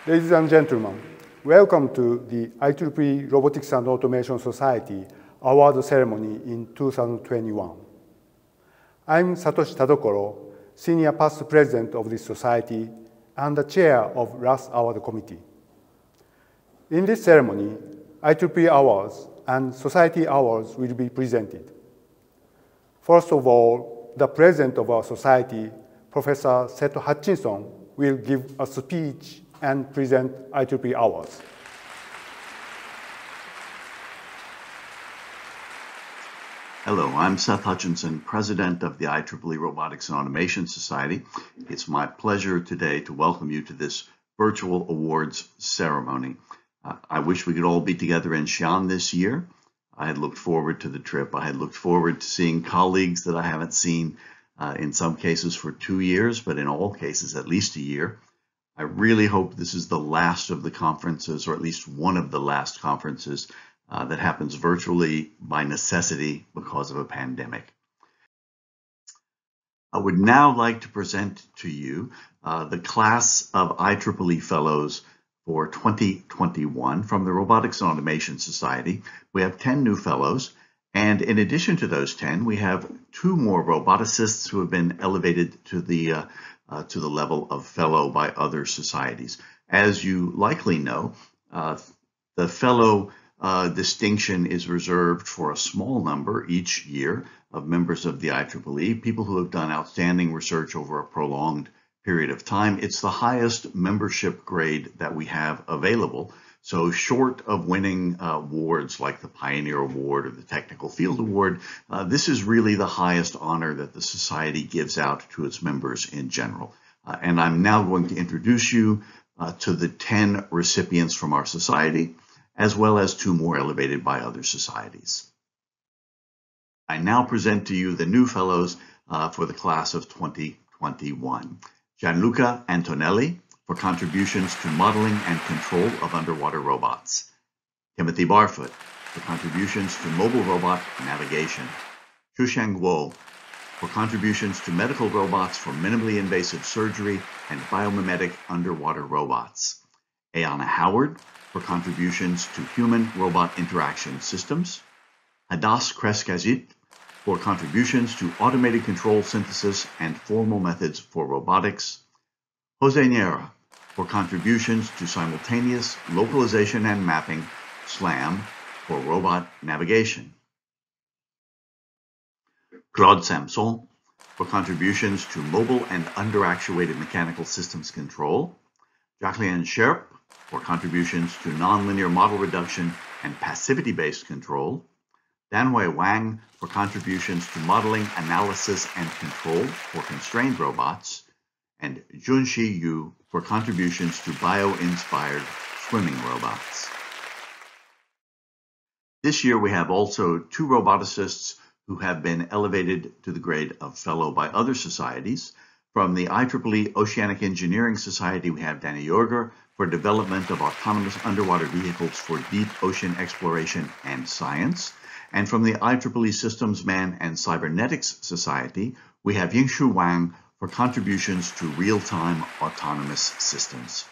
Ladies and gentlemen, welcome to the IEEE Robotics and Automation Society Award Ceremony in 2021. I'm Satoshi Tadokoro, Senior Past President of this society and the Chair of last Award Committee. In this ceremony, IEEE Awards and Society Awards will be presented. First of all, the President of our society, Professor Seth Hutchinson, will give a speech and present IEEE Awards. Hello, I'm Seth Hutchinson, President of the IEEE Robotics and Automation Society. It's my pleasure today to welcome you to this virtual awards ceremony. I wish we could all be together in Xi'an this year. I had looked forward to the trip. I had looked forward to seeing colleagues that I haven't seen in some cases for 2 years, but in all cases at least a year. I really hope this is the last of the conferences, or at least one of the last conferences that happens virtually by necessity because of a pandemic. I would now like to present to you the class of IEEE Fellows for 2021 from the Robotics and Automation Society. We have 10 new fellows, and in addition to those 10, we have 2 more roboticists who have been elevated to the level of fellow by other societies. As you likely know, the fellow distinction is reserved for a small number each year of members of the IEEE, people who have done outstanding research over a prolonged period of time. It's the highest membership grade that we have available. So short of winning awards like the Pioneer Award or the Technical Field Award, this is really the highest honor that the society gives out to its members in general. And I'm now going to introduce you to the 10 recipients from our society, as well as 2 more elevated by other societies. I now present to you the new fellows for the class of 2021. Gianluca Antonelli for contributions to modeling and control of underwater robots. Timothy Barfoot for contributions to mobile robot navigation. Xusheng Guo for contributions to medical robots for minimally invasive surgery and biomimetic underwater robots. Ayana Howard for contributions to human-robot interaction systems. Hadas Kreskazit for contributions to automated control synthesis and formal methods for robotics. Jose Niera for contributions to simultaneous localization and mapping, SLAM, for robot navigation. Claude Samson for contributions to mobile and under-actuated mechanical systems control. Jacqueline Sherp for contributions to nonlinear model reduction and passivity-based control. Danhui Wang for contributions to modeling, analysis, and control for constrained robots. And Junshi Yu for contributions to bio-inspired swimming robots. This year we have also 2 roboticists who have been elevated to the grade of fellow by other societies. From the IEEE Oceanic Engineering Society, we have Danny Jorger for development of autonomous underwater vehicles for deep ocean exploration and science. And from the IEEE Systems Man and Cybernetics Society, we have Yingshu Wang for contributions to real-time autonomous systems.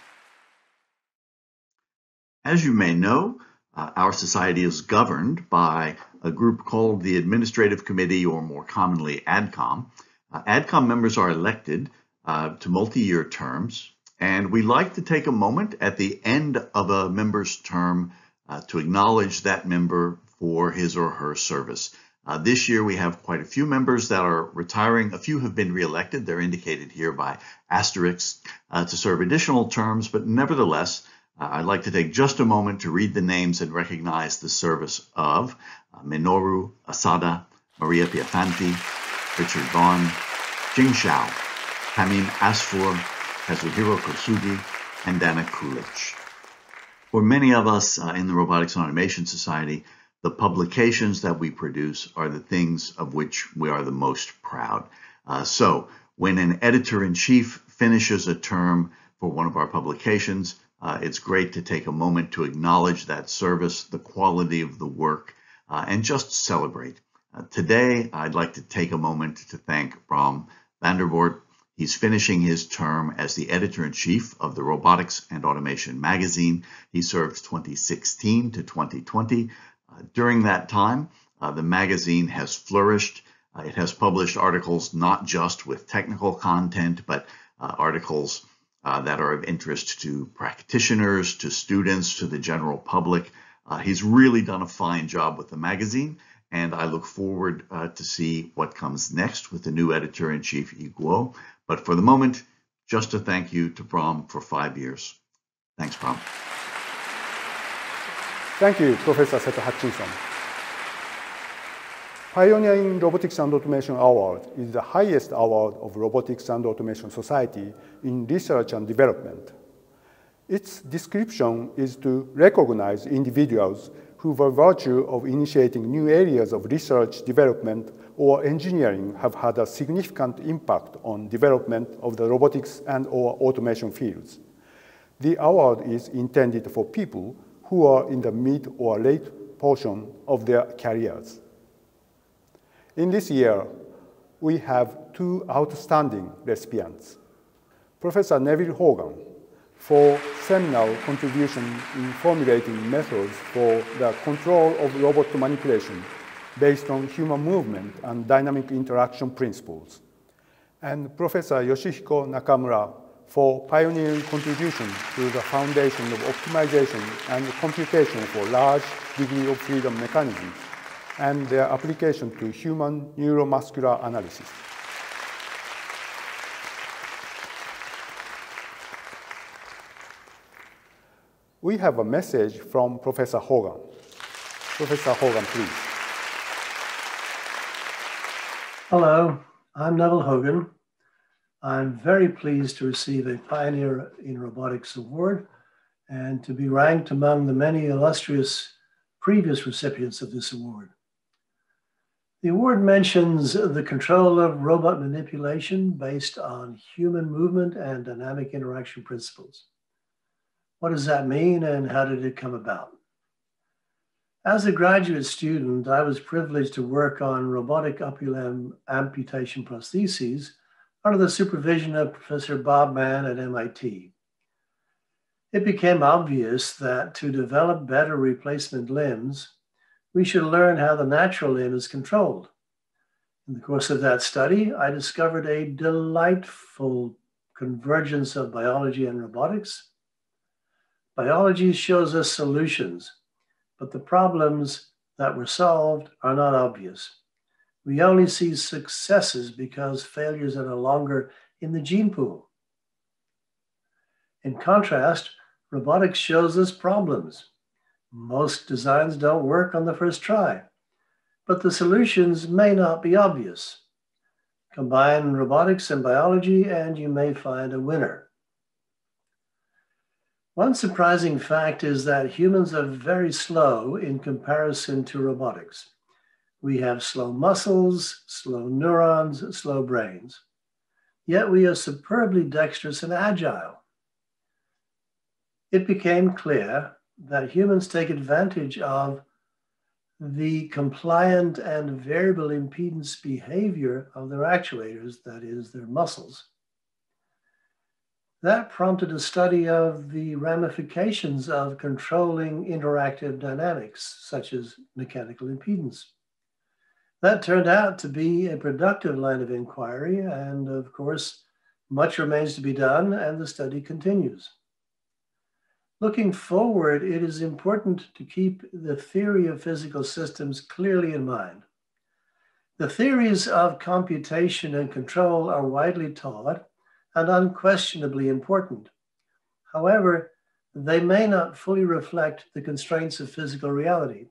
As you may know, our society is governed by a group called the Administrative Committee, or more commonly ADCOM. ADCOM members are elected to multi-year terms, and we like to take a moment at the end of a member's term to acknowledge that member for his or her service. This year we have quite a few members that are retiring. A few have been re-elected. They're indicated here by asterisks to serve additional terms, but nevertheless, I'd like to take just a moment to read the names and recognize the service of Minoru Asada, Maria Piafanti, Richard Vaughn, Jing Shao, Tamim Asfour, Kazuhiro Kosugi, and Dana Kulich. For many of us in the Robotics and Automation Society, the publications that we produce are the things of which we are the most proud. So when an editor-in-chief finishes a term for one of our publications, it's great to take a moment to acknowledge that service, the quality of the work, and just celebrate. Today, I'd like to take a moment to thank Bram Vandervoort. He's finishing his term as the editor-in-chief of the Robotics and Automation magazine. He served 2016 to 2020. During that time, the magazine has flourished. It has published articles not just with technical content, but articles that are of interest to practitioners, to students, to the general public. He's really done a fine job with the magazine, and I look forward to see what comes next with the new editor-in-chief, Iguo. But for the moment, just a thank you to Bram for 5 years. Thanks, Bram. Thank you, Professor Seth Hutchinson. Pioneering Robotics and Automation Award is the highest award of Robotics and Automation Society in research and development. Its description is to recognize individuals who, by virtue of initiating new areas of research, development, or engineering, have had a significant impact on development of the robotics and/or automation fields. The award is intended for people who are in the mid or late portion of their careers. In this year, we have 2 outstanding recipients. Professor Neville Hogan for seminal contribution in formulating methods for the control of robot manipulation based on human movement and dynamic interaction principles, and Professor Yoshihiko Nakamura for pioneering contribution to the foundation of optimization and computation for large degree of freedom mechanisms and their application to human neuromuscular analysis. We have a message from Professor Hogan. Professor Hogan, please. Hello, I'm Neville Hogan. I'm very pleased to receive a Pioneer in Robotics Award and to be ranked among the many illustrious previous recipients of this award. The award mentions the control of robot manipulation based on human movement and dynamic interaction principles. What does that mean and how did it come about? As a graduate student, I was privileged to work on robotic upper limb amputation prostheses under the supervision of Professor Bob Mann at MIT. It became obvious that to develop better replacement limbs, we should learn how the natural limb is controlled. In the course of that study, I discovered a delightful convergence of biology and robotics. Biology shows us solutions, but the problems that were solved are not obvious. We only see successes because failures are no longer in the gene pool. In contrast, robotics shows us problems. Most designs don't work on the first try, but the solutions may not be obvious. Combine robotics and biology and you may find a winner. One surprising fact is that humans are very slow in comparison to robotics. We have slow muscles, slow neurons, slow brains. Yet we are superbly dexterous and agile. It became clear that humans take advantage of the compliant and variable impedance behavior of their actuators, that is, their muscles. That prompted a study of the ramifications of controlling interactive dynamics, such as mechanical impedance. That turned out to be a productive line of inquiry, and of course, much remains to be done, and the study continues. Looking forward, it is important to keep the theory of physical systems clearly in mind. The theories of computation and control are widely taught and unquestionably important. However, they may not fully reflect the constraints of physical reality.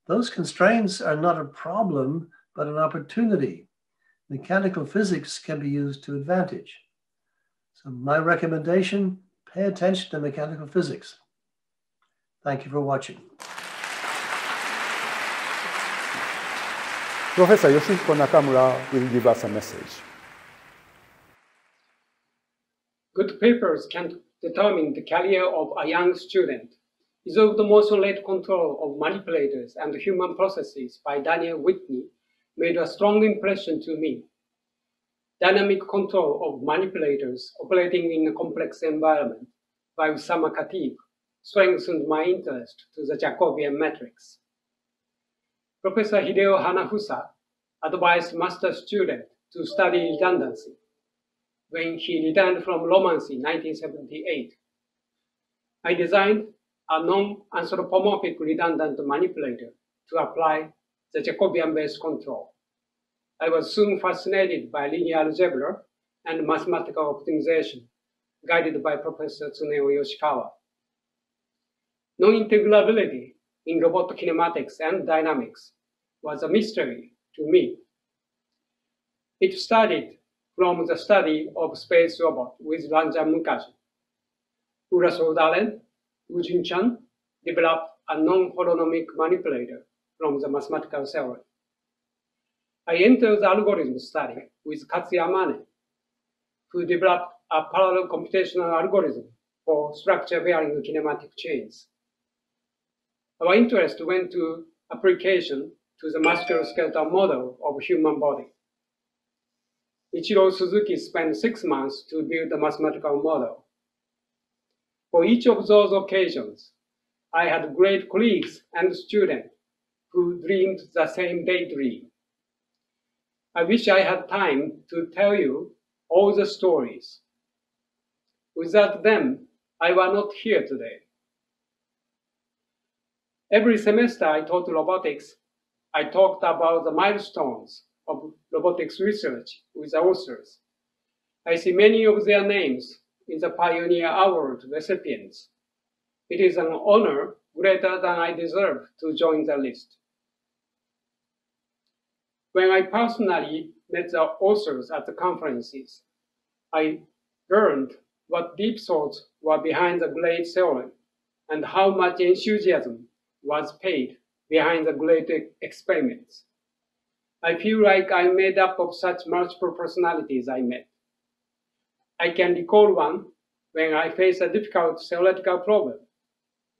Those constraints are not a problem, but an opportunity. Mechanical physics can be used to advantage. So my recommendation, pay attention to mechanical physics. Thank you for watching. Professor Yoshihiko Nakamura will give us a message. Good papers can determine the career of a young student. Resolved motion rate control of manipulators and human processes by Daniel Whitney made a strong impression to me. dynamic control of manipulators operating in a complex environment by Usama Khatib strengthened my interest to the Jacobian matrix. Professor Hideo Hanafusa advised master student to study redundancy when he returned from Romance in 1978. I designed a non-anthropomorphic redundant manipulator to apply the Jacobian-based control. I was soon fascinated by linear algebra and mathematical optimization, guided by Professor Tsuneo Yoshikawa. Non-integrability in robot kinematics and dynamics was a mystery to me. It started from the study of space robot with Ranjan Mukherjee. Urasol Dalen, Ujin Chan developed a non-holonomic manipulator from the mathematical theory. I entered the algorithm study with Katsuya Mane, who developed a parallel computational algorithm for structure-bearing kinematic chains. Our interest went to application to the musculoskeletal model of human body. Ichiro Suzuki spent 6 months to build a mathematical model. For each of those occasions, I had great colleagues and students who dreamed the same daydream. I wish I had time to tell you all the stories. Without them, I were not here today. Every semester I taught robotics, I talked about the milestones of robotics research with the authors. I see many of their names in the Pioneer Award recipients. It is an honor greater than I deserve to join the list. When I personally met the authors at the conferences, I learned what deep thoughts were behind the great theory and how much enthusiasm was paid behind the great experiments. I feel like I'm made up of such multiple personalities I met. I can recall one when I face a difficult theoretical problem,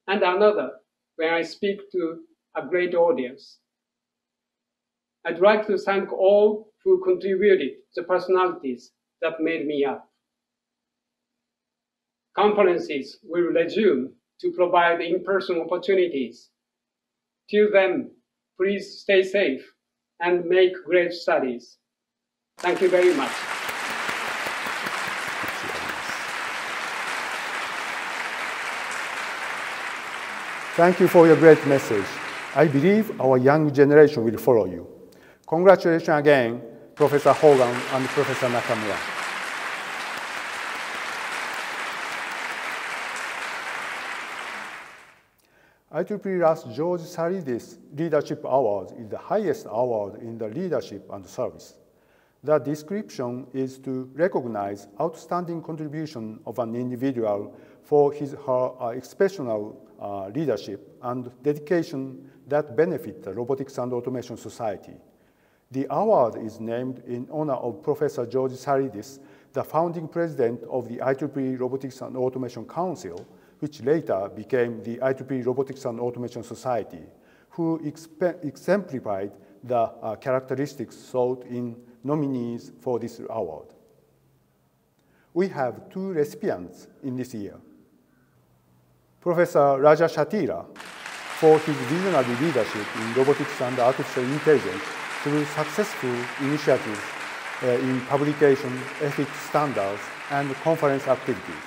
and another when I speak to a great audience. I'd like to thank all who contributed the personalities that made me up. Conferences will resume to provide in-person opportunities. Till then, please stay safe and make great studies. Thank you very much. Thank you for your great message. I believe our young generation will follow you. Congratulations again, Professor Hogan and Professor Nakamura. IEEE last George Saridis Leadership Award is the highest award in the leadership and service. The description is to recognize outstanding contribution of an individual for his/her exceptional leadership and dedication that benefit the Robotics and Automation Society. The award is named in honor of Professor George Saridis, the founding president of the IEEE Robotics and Automation Council, which later became the IEEE Robotics and Automation Society, who exemplified the characteristics sought in nominees for this award. We have 2 recipients in this year. Professor Raja Shatira, for his visionary leadership in robotics and artificial intelligence through successful initiatives in publication, ethics standards, and conference activities.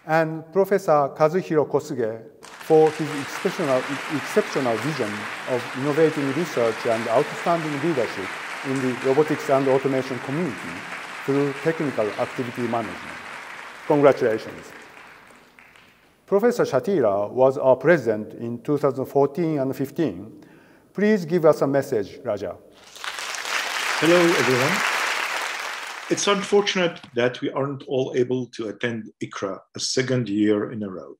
And Professor Kazuhiro Kosuge for his exceptional vision of innovating research and outstanding leadership in the robotics and automation community through technical activity management. Congratulations. Professor Shatira was our president in 2014 and 15. Please give us a message, Raja. Hello, everyone. It's unfortunate that we aren't all able to attend ICRA a 2nd year in a row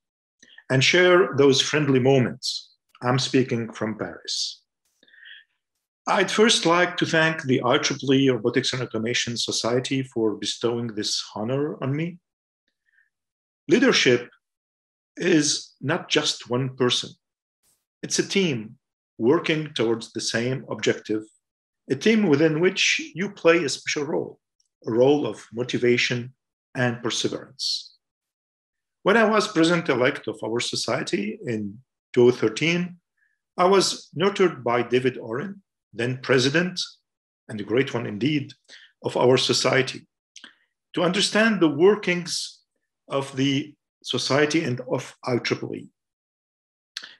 and share those friendly moments. I'm speaking from Paris. I'd first like to thank the IEEE Robotics and Automation Society for bestowing this honor on me. Leadership is not just one person. It's a team working towards the same objective, a team within which you play a special role a role of motivation and perseverance. When I was president-elect of our society in 2013, I was nurtured by David Oren, then president, and a great one indeed, of our society, to understand the workings of the society and of IEEE.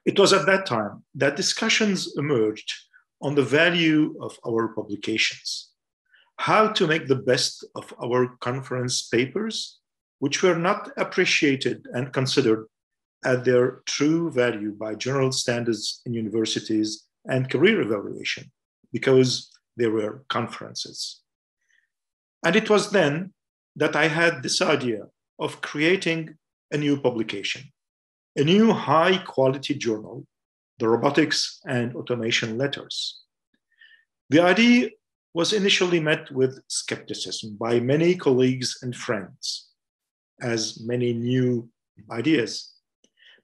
It was at that time that discussions emerged on the value of our publications, how to make the best of our conference papers, which were not appreciated and considered at their true value by general standards in universities and career evaluation, because they were conferences. And it was then that I had this idea of creating a new publication, a new high-quality journal, the Robotics and Automation Letters. The idea was initially met with skepticism by many colleagues and friends, as many new ideas.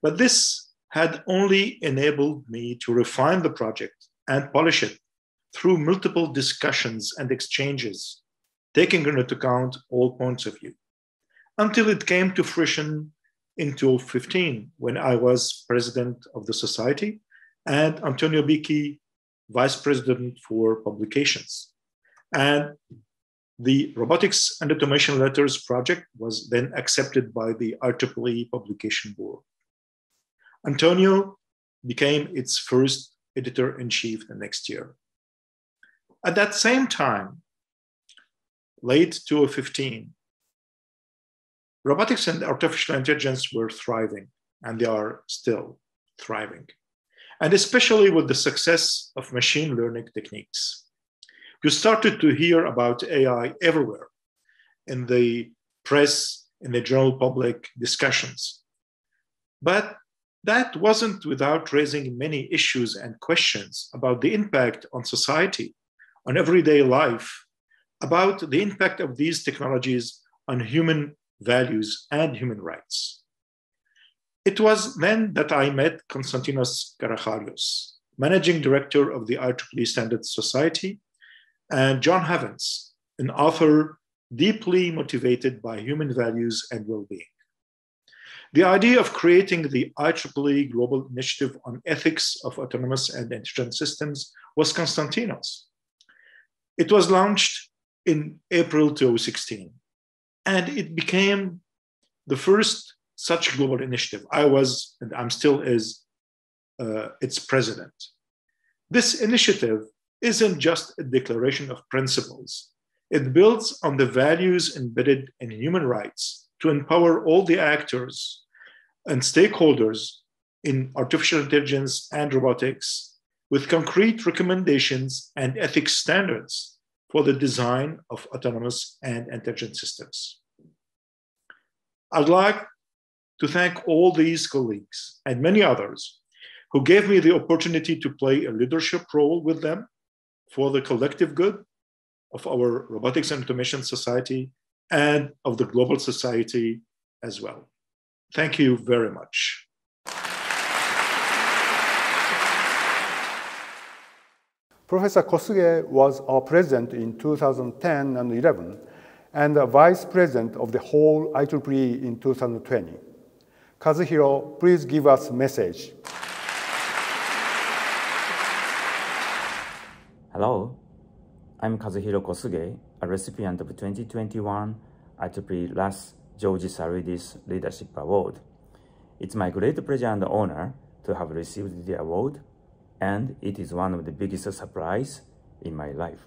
But this had only enabled me to refine the project and polish it through multiple discussions and exchanges, taking into account all points of view, until it came to fruition in 2015, when I was president of the society and Antonio Bicchi, vice president for publications. And the Robotics and Automation Letters project was then accepted by the IEEE Publication Board. Antonio became its first editor-in-chief the next year. At that same time, late 2015, robotics and artificial intelligence were thriving, and they are still thriving, and especially with the success of machine learning techniques. You started to hear about AI everywhere, in the press, in the general public discussions. But that wasn't without raising many issues and questions about the impact on society, on everyday life, about the impact of these technologies on human values and human rights. It was then that I met Konstantinos Karachalios, managing director of the IEEE Standards Society, and John Havens, an author deeply motivated by human values and well-being. The idea of creating the IEEE Global Initiative on Ethics of Autonomous and Intelligent Systems was Konstantinos. It was launched in April 2016, and it became the first such global initiative. I was, and I'm still is, its president. This initiative isn't just a declaration of principles. It builds on the values embedded in human rights to empower all the actors and stakeholders in artificial intelligence and robotics with concrete recommendations and ethics standards for the design of autonomous and intelligent systems. I'd like to thank all these colleagues and many others who gave me the opportunity to play a leadership role with them for the collective good of our Robotics and Automation Society and of the global society as well. Thank you very much. Professor Kosuge was our president in 2010 and 11, and a vice president of the whole IEEE in 2020. Kazuhiro, please give us a message. Hello, I'm Kazuhiro Kosuge, a recipient of 2021 IEEE Last George Saridis Leadership Award. It's my great pleasure and honor to have received the award, and it is one of the biggest surprises in my life.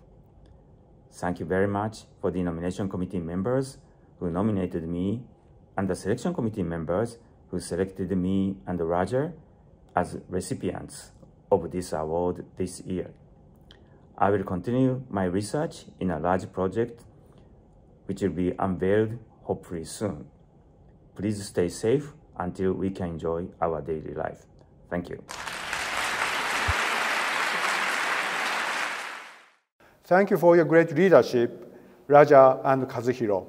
Thank you very much for the nomination committee members who nominated me and the selection committee members who selected me and Roger as recipients of this award this year. I will continue my research in a large project which will be unveiled hopefully soon. Please stay safe until we can enjoy our daily life. Thank you. Thank you for your great leadership, Raja and Kazuhiro.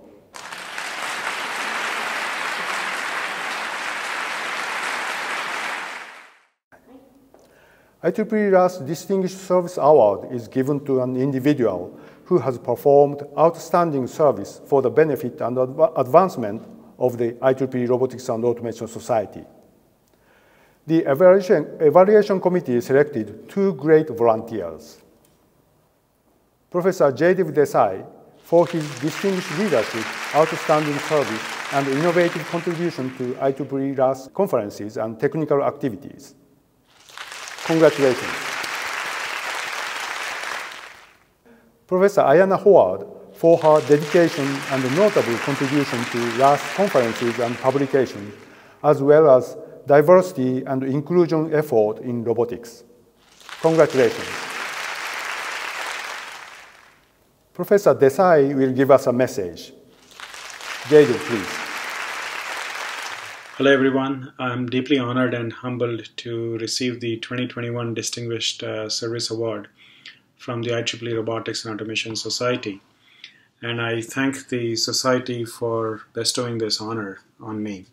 IEEE last Distinguished Service Award is given to an individual who has performed outstanding service for the benefit and advancement of the IEEE Robotics and Automation Society. The evaluation committee selected 2 great volunteers. Professor Jaidev Desai for his distinguished leadership, outstanding service, and innovative contribution to IEEE RAS conferences and technical activities. Congratulations. Professor Ayana Howard for her dedication and notable contribution to RAS conferences and publication, as well as diversity and inclusion effort in robotics. Congratulations. Professor Desai will give us a message. Jaidev, please. Hello, everyone. I'm deeply honored and humbled to receive the 2021 Distinguished Service Award from the IEEE Robotics and Automation Society. And I thank the Society for bestowing this honor on me.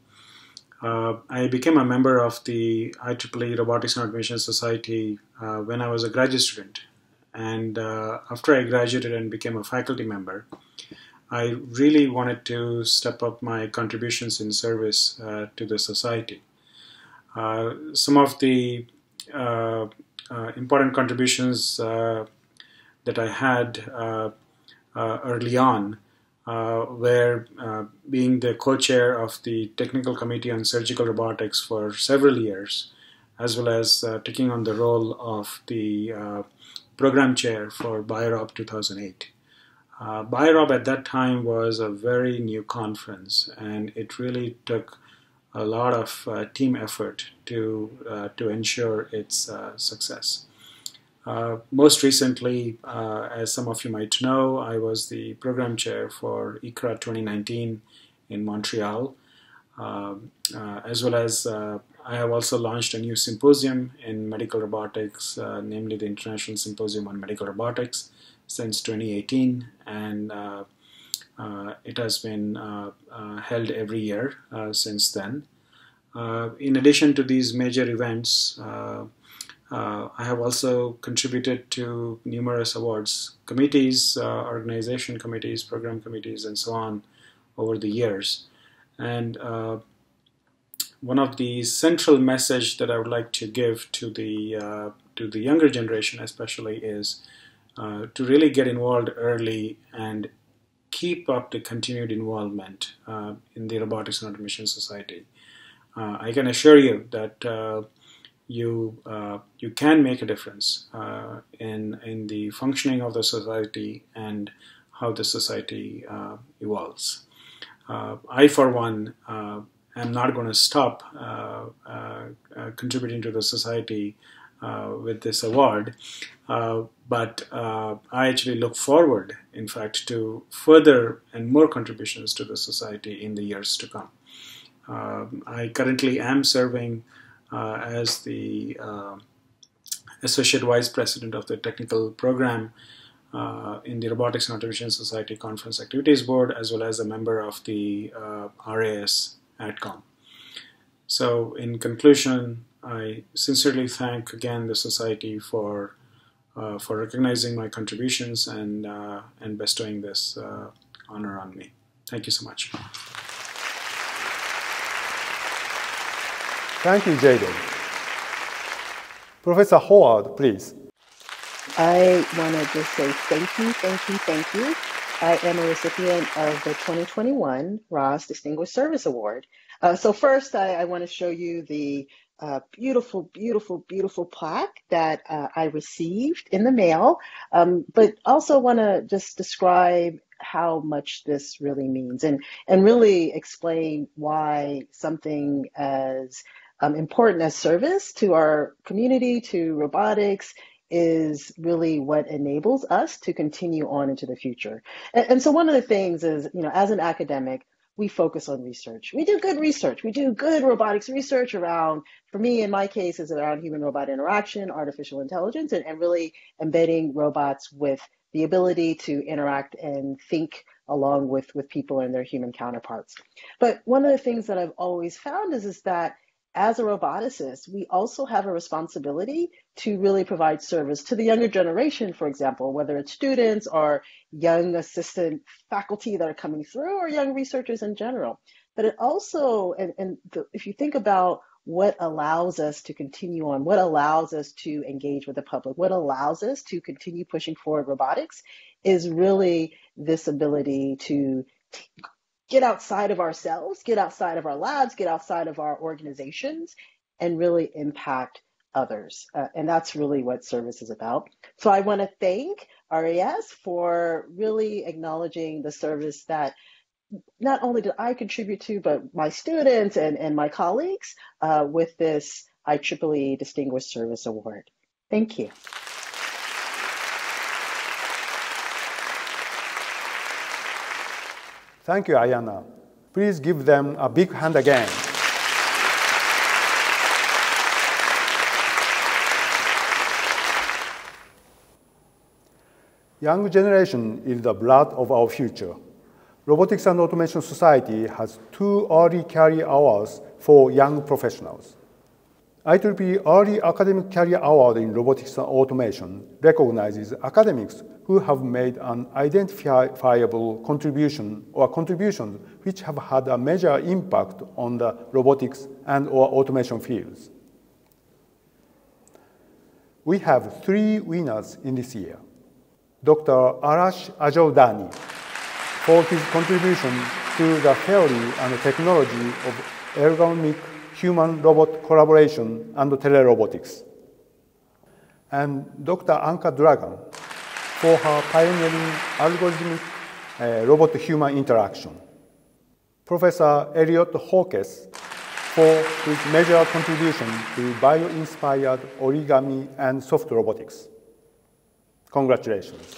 I became a member of the IEEE Robotics and Automation Society when I was a graduate student. And after I graduated and became a faculty member, I really wanted to step up my contributions in service to the society. Some of the important contributions that I had early on were being the co-chair of the Technical Committee on Surgical Robotics for several years, as well as taking on the role of the program chair for BioRob 2008. BioRob at that time was a very new conference, and it really took a lot of team effort to ensure its success. Most recently, as some of you might know, I was the program chair for ICRA 2019 in Montreal, as well as I have also launched a new symposium in medical robotics, namely the International Symposium on Medical Robotics, since 2018, and it has been held every year since then. In addition to these major events, I have also contributed to numerous awards committees, organization committees, program committees, and so on over the years. And one of the central message that I would like to give to the younger generation especially is to really get involved early and keep up the continued involvement in the Robotics and Automation Society. I can assure you that you can make a difference in the functioning of the society and how the society evolves. I, for one, am not going to stop contributing to the society with this award, but I actually look forward, in fact, to further and more contributions to the society in the years to come. I currently am serving as the Associate Vice President of the Technical Program in the Robotics and Automation Society Conference Activities Board, as well as a member of the RAS AdCom. So in conclusion, I sincerely thank again the Society for recognizing my contributions and bestowing this honor on me. Thank you so much. Thank you, Jaidev. Professor Howard, please. I want to just say thank you, thank you, thank you. I am a recipient of the 2021 RAS Distinguished Service Award. So first, I want to show you the beautiful, beautiful, beautiful plaque that I received in the mail, but also want to just describe how much this really means and really explain why something as important as service to our community, to robotics, is really what enables us to continue on into the future. And so one of the things is, as an academic, we focus on research. We do good research. We do good robotics research around, for me, in my case, is around human-robot interaction, artificial intelligence, and really embedding robots with the ability to interact and think along with people and their human counterparts. But one of the things that I've always found is that as a roboticist, we also have a responsibility to really provide service to the younger generation, for example, whether it's students or young assistant faculty that are coming through or young researchers in general. But it also, if you think about what allows us to continue on, what allows us to engage with the public, what allows us to continue pushing forward robotics is really this ability to get outside of ourselves, get outside of our labs, get outside of our organizations, and really impact others. And that's really what service is about. So I want to thank RAS for really acknowledging the service that not only did I contribute to, but my students and my colleagues with this IEEE Distinguished Service Award. Thank you. Thank you, Ayana. Please give them a big hand again. Young generation is the blood of our future. Robotics and Automation Society has 2 early career hours for young professionals. IEEE Early Academic Career Award in Robotics and Automation recognizes academics who have made an identifiable contribution or contributions which have had a major impact on the robotics and/or automation fields. We have 3 winners in this year. Dr. Arash Ajodani for his contribution to the theory and technology of ergonomic human-robot collaboration and telerobotics. And Dr. Anka Dragan for her pioneering algorithmic robot-human interaction. Professor Elliot Hawkes for his major contribution to bio-inspired origami and soft robotics. Congratulations.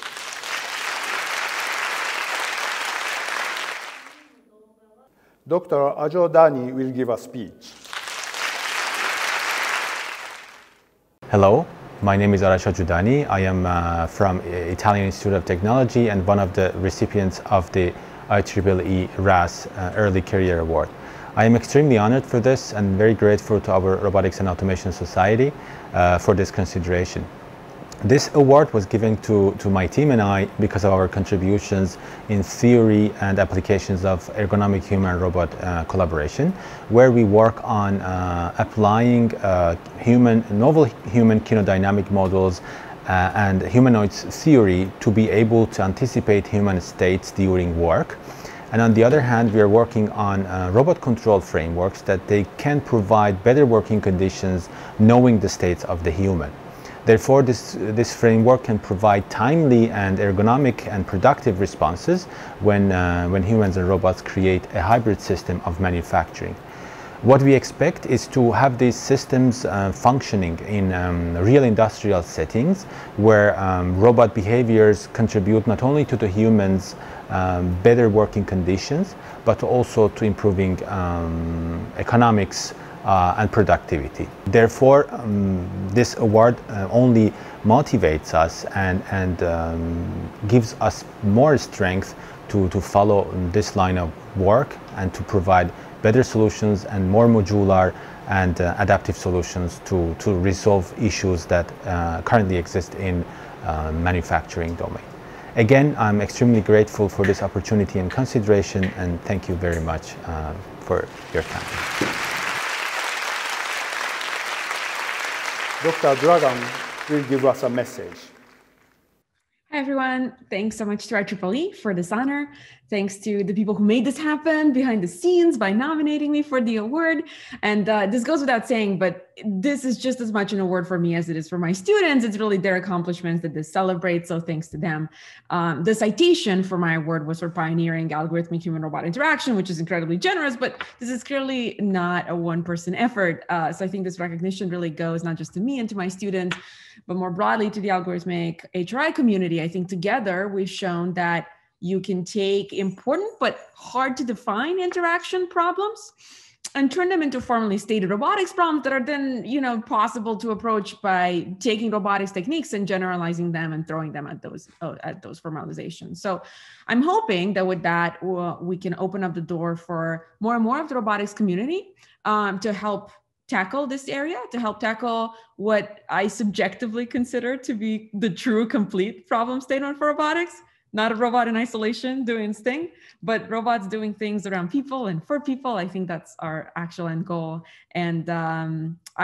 Dr. Ajodani will give a speech. Hello, my name is Arash Ajodani. I am from Italian Institute of Technology and one of the recipients of the IEEE RAS Early Career Award. I am extremely honored for this and very grateful to our Robotics and Automation Society for this consideration. This award was given to my team and I because of our contributions in theory and applications of ergonomic human-robot collaboration, where we work on applying novel human kinodynamic models and humanoids theory to be able to anticipate human states during work. And on the other hand, we are working on robot control frameworks that they can provide better working conditions knowing the states of the human. Therefore, this framework can provide timely and ergonomic and productive responses when humans and robots create a hybrid system of manufacturing. What we expect is to have these systems functioning in real industrial settings where robot behaviors contribute not only to the humans' better working conditions, but also to improving economics and productivity. Therefore, this award only motivates us and gives us more strength to follow this line of work and to provide better solutions and more modular and adaptive solutions to resolve issues that currently exist in manufacturing domain. Again, I'm extremely grateful for this opportunity and consideration, and thank you very much for your time. Dr. Dragan will give us a message. Hi, everyone. Thanks so much to IEEE for this honor. Thanks to the people who made this happen behind the scenes by nominating me for the award. And this goes without saying, but this is just as much an award for me as it is for my students. It's really their accomplishments that this celebrates, so thanks to them. The citation for my award was for pioneering algorithmic human-robot interaction, which is incredibly generous, but this is clearly not a one-person effort. So I think this recognition really goes not just to me and to my students, but more broadly to the algorithmic HRI community. I think together we've shown that you can take important but hard to define interaction problems and turn them into formally stated robotics problems that are then, possible to approach by taking robotics techniques and generalizing them and throwing them at those formalizations. So I'm hoping that with that, we can open up the door for more and more of the robotics community to help tackle this area, to help tackle what I subjectively consider to be the true complete problem statement for robotics. Not a robot in isolation doing its thing, but robots doing things around people and for people. I think that's our actual end goal. And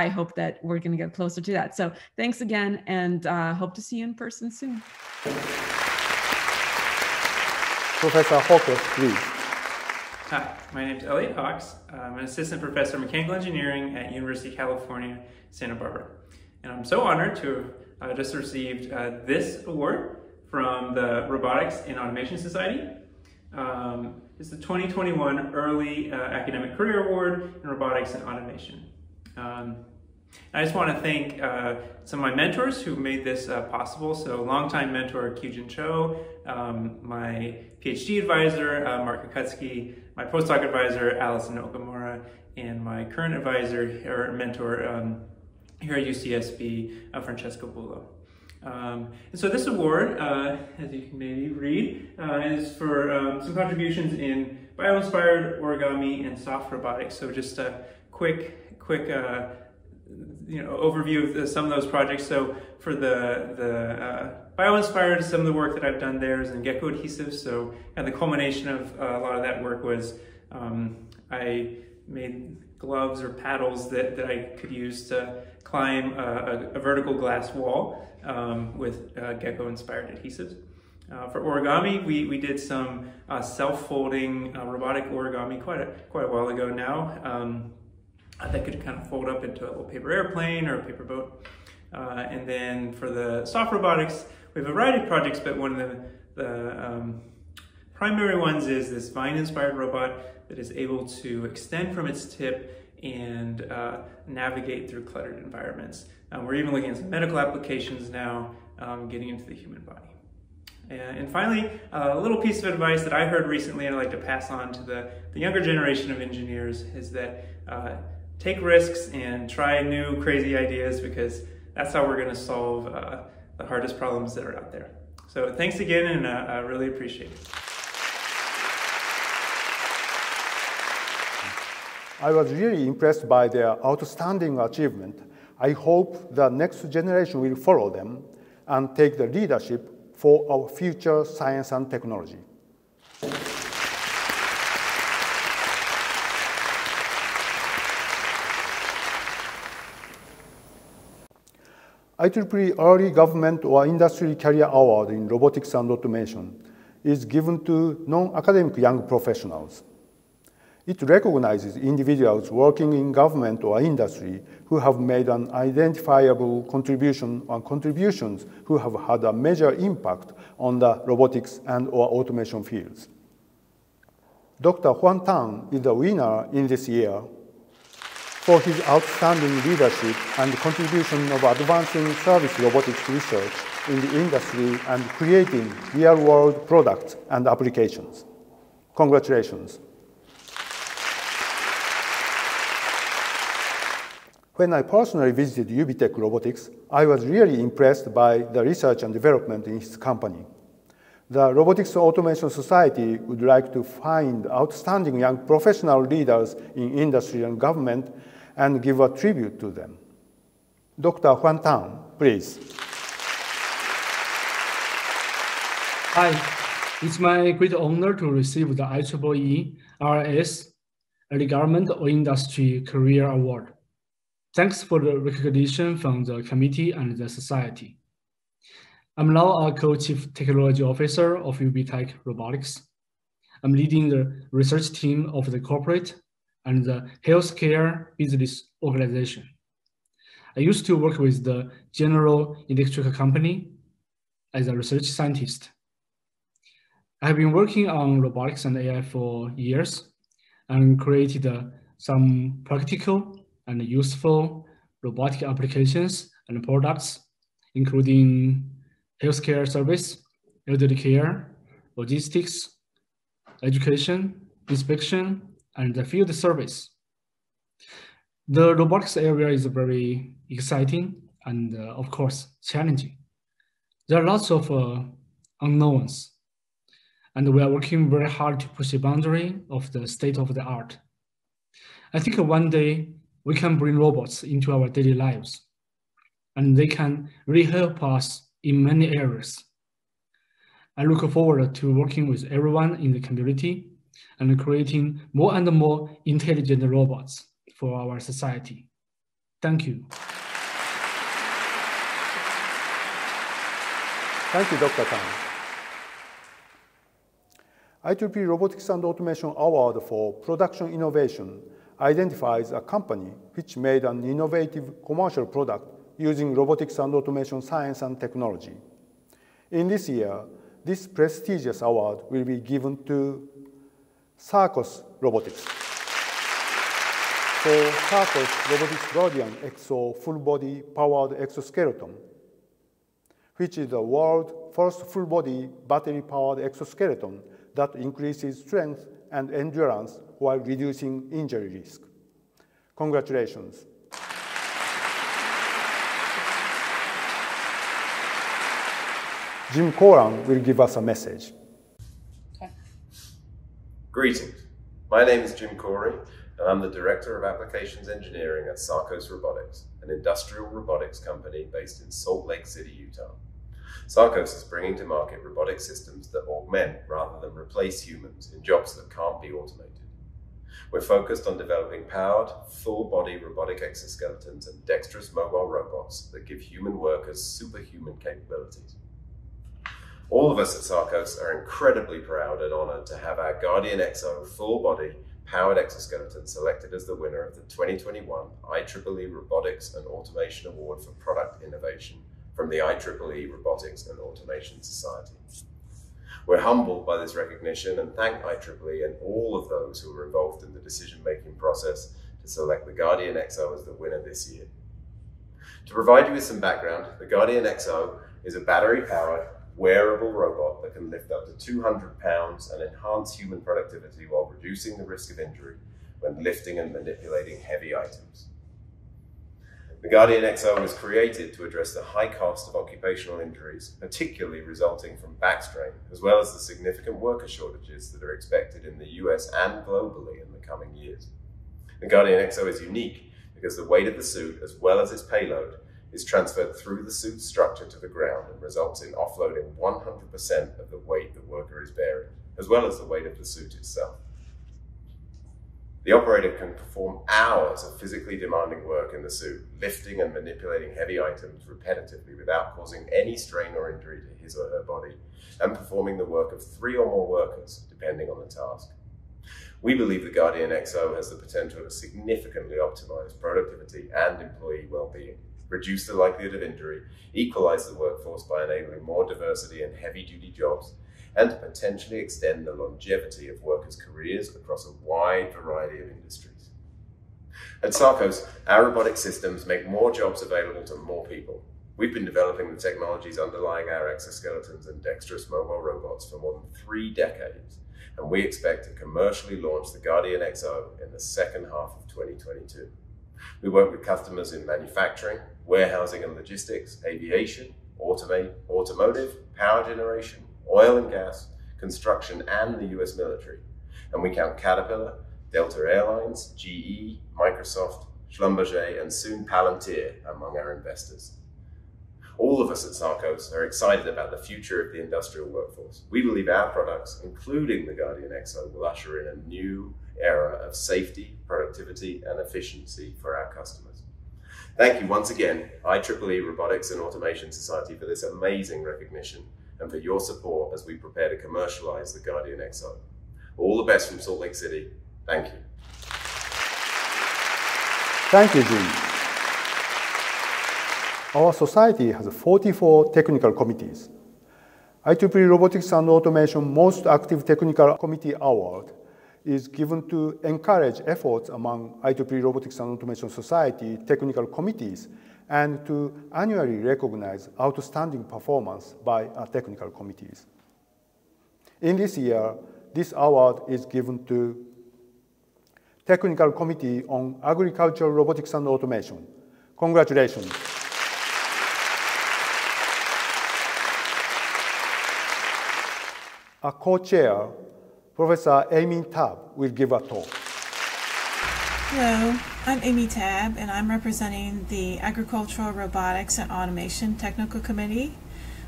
I hope that we're going to get closer to that. So thanks again, and hope to see you in person soon. Professor Hawkes, please. Hi, my name is Elliot Hawkes. I'm an assistant professor of mechanical engineering at University of California, Santa Barbara. And I'm so honored to have just received this award from the Robotics and Automation Society. It's the 2021 Early Academic Career Award in Robotics and Automation. I just want to thank some of my mentors who made this possible. So longtime mentor Kyujin Cho, my PhD advisor Mark Kukutsky, my postdoc advisor Allison Okamura, and my current advisor or mentor here at UCSB, Francesco Bullo. And so this award, as you can maybe read, is for some contributions in bio-inspired origami and soft robotics. So just a quick overview of some of those projects. So for the bio-inspired, some of the work that I've done there is in gecko adhesives. So and the culmination of a lot of that work was I made gloves or paddles that I could use to climb a vertical glass wall with gecko-inspired adhesives. For origami, we did some self-folding robotic origami quite a while ago now. That could kind of fold up into a little paper airplane or a paper boat. And then for the soft robotics, we have a variety of projects, but one of the primary ones is this vine-inspired robot that is able to extend from its tip and navigate through cluttered environments. We're even looking at some medical applications now, getting into the human body. And finally, a little piece of advice that I heard recently and I'd like to pass on to the younger generation of engineers is that take risks and try new crazy ideas, because that's how we're going to solve the hardest problems that are out there. So thanks again, and I really appreciate it. I was really impressed by their outstanding achievement. I hope the next generation will follow them and take the leadership for our future science and technology. IEEE Early Government or Industry Career Award in Robotics and Automation is given to non-academic young professionals. It recognizes individuals working in government or industry who have made an identifiable contribution or contributions who have had a major impact on the robotics and or automation fields. Dr. Huan Tang is the winner in this year for his outstanding leadership and contribution of advancing service robotics research in the industry and creating real-world products and applications. Congratulations. When I personally visited UBTech Robotics, I was really impressed by the research and development in his company. The Robotics Automation Society would like to find outstanding young professional leaders in industry and government and give a tribute to them. Dr. Huan Tang, please. Hi, it's my great honor to receive the IEEE RS Early Government or Industry Career Award. Thanks for the recognition from the committee and the society. I'm now a co-chief technology officer of UBTech Robotics. I'm leading the research team of the corporate and the healthcare business organization. I used to work with the General Electric Company as a research scientist. I have been working on robotics and AI for years and created some practical and useful robotic applications and products, including healthcare service, elderly care, logistics, education, inspection, and the field service. The robotics area is very exciting and, of course, challenging. There are lots of unknowns, and we are working very hard to push the boundary of the state of the art. I think one day we can bring robots into our daily lives, and they can really help us in many areas. I look forward to working with everyone in the community and creating more and more intelligent robots for our society. Thank you. Thank you, Dr. Tan. IEEE Robotics and Automation Award for Production Innovation identifies a company which made an innovative commercial product using robotics and automation science and technology. In this year, this prestigious award will be given to Sarcos Robotics. For Sarcos Robotics Guardian Exo full-body powered exoskeleton, which is the world's first full-body battery-powered exoskeleton that increases strength and endurance while reducing injury risk. Congratulations. Jim Coran will give us a message. Okay. Greetings. My name is Jim Corey, and I'm the Director of Applications Engineering at Sarcos Robotics, an industrial robotics company based in Salt Lake City, Utah. Sarcos is bringing to market robotic systems that augment rather than replace humans in jobs that can't be automated. We're focused on developing powered, full-body robotic exoskeletons and dexterous mobile robots that give human workers superhuman capabilities. All of us at Sarcos are incredibly proud and honored to have our Guardian Exo full-body powered exoskeleton selected as the winner of the 2021 IEEE Robotics and Automation Award for Product Innovation from the IEEE Robotics and Automation Society. We're humbled by this recognition and thank IEEE and all of those who were involved in the decision-making process to select the Guardian Exo as the winner this year. To provide you with some background, the Guardian Exo is a battery-powered, wearable robot that can lift up to 200 pounds and enhance human productivity while reducing the risk of injury when lifting and manipulating heavy items. The Guardian Exo was created to address the high cost of occupational injuries, particularly resulting from back strain, as well as the significant worker shortages that are expected in the US and globally in the coming years. The Guardian Exo is unique because the weight of the suit, as well as its payload, is transferred through the suit's structure to the ground and results in offloading 100% of the weight the worker is bearing, as well as the weight of the suit itself. The operator can perform hours of physically demanding work in the suit, lifting and manipulating heavy items repetitively without causing any strain or injury to his or her body, and performing the work of 3 or more workers, depending on the task. We believe the Guardian Exo has the potential to significantly optimize productivity and employee well-being, reduce the likelihood of injury, equalize the workforce by enabling more diversity in heavy-duty jobs, and potentially extend the longevity of workers' careers across a wide variety of industries. At Sarcos, our robotic systems make more jobs available to more people. We've been developing the technologies underlying our exoskeletons and dexterous mobile robots for more than 3 decades, and we expect to commercially launch the Guardian Exo in the second half of 2022. We work with customers in manufacturing, warehousing and logistics, aviation, automotive, power generation, oil and gas, construction, and the US military. And we count Caterpillar, Delta Airlines, GE, Microsoft, Schlumberger, and soon Palantir among our investors. All of us at Sarcos are excited about the future of the industrial workforce. We believe our products, including the Guardian Exo, will usher in a new era of safety, productivity, and efficiency for our customers. Thank you once again, IEEE Robotics and Automation Society, for this amazing recognition and for your support as we prepare to commercialize the Guardian Exo. All the best from Salt Lake City. Thank you. Thank you, Jim. Our society has 44 technical committees. IEEE Robotics and Automation Most Active Technical Committee Award is given to encourage efforts among IEEE Robotics and Automation Society technical committees and to annually recognize outstanding performance by our technical committees. In this year, this award is given to Technical Committee on Agricultural Robotics and Automation. Congratulations. A co-chair, Professor Amy Tabb, will give a talk. Hello, I'm Amy Tabb, and I'm representing the Agricultural Robotics and Automation Technical Committee.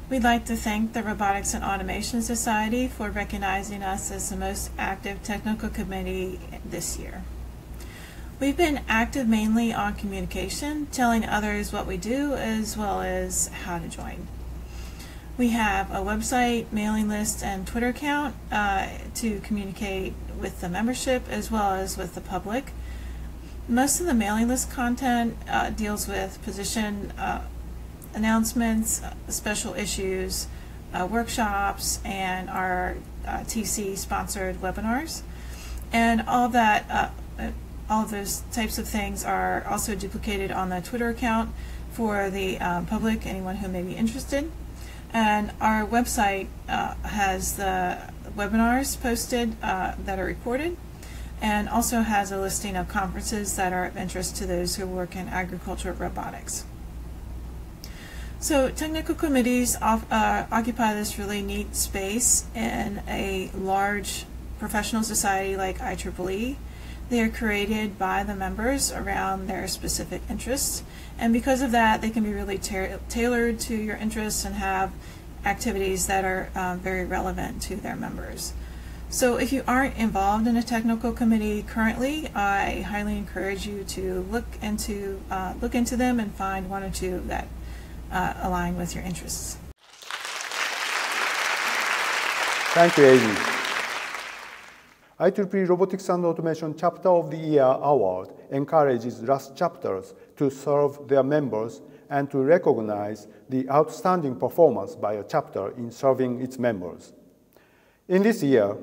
We'd like to thank the Robotics and Automation Society for recognizing us as the most active technical committee this year. We've been active mainly on communication, telling others what we do as well as how to join. We have a website, mailing list, and Twitter account to communicate with the membership as well as with the public. Most of the mailing list content deals with position announcements, special issues, workshops, and our TC sponsored webinars. And all of that, all of those types of things are also duplicated on the Twitter account for the public, anyone who may be interested. And our website has the webinars posted that are recorded, and also has a listing of conferences that are of interest to those who work in agricultural robotics. So technical committees occupy this really neat space in a large professional society like IEEE. They are created by the members around their specific interests, and because of that they can be really tailored to your interests and have activities that are very relevant to their members. So if you aren't involved in a technical committee currently, I highly encourage you to look into them and find one or two that align with your interests. Thank you, Amy. IEEE Robotics and Automation Chapter of the Year Award encourages RAS chapters to serve their members and to recognize the outstanding performance by a chapter in serving its members. In this year,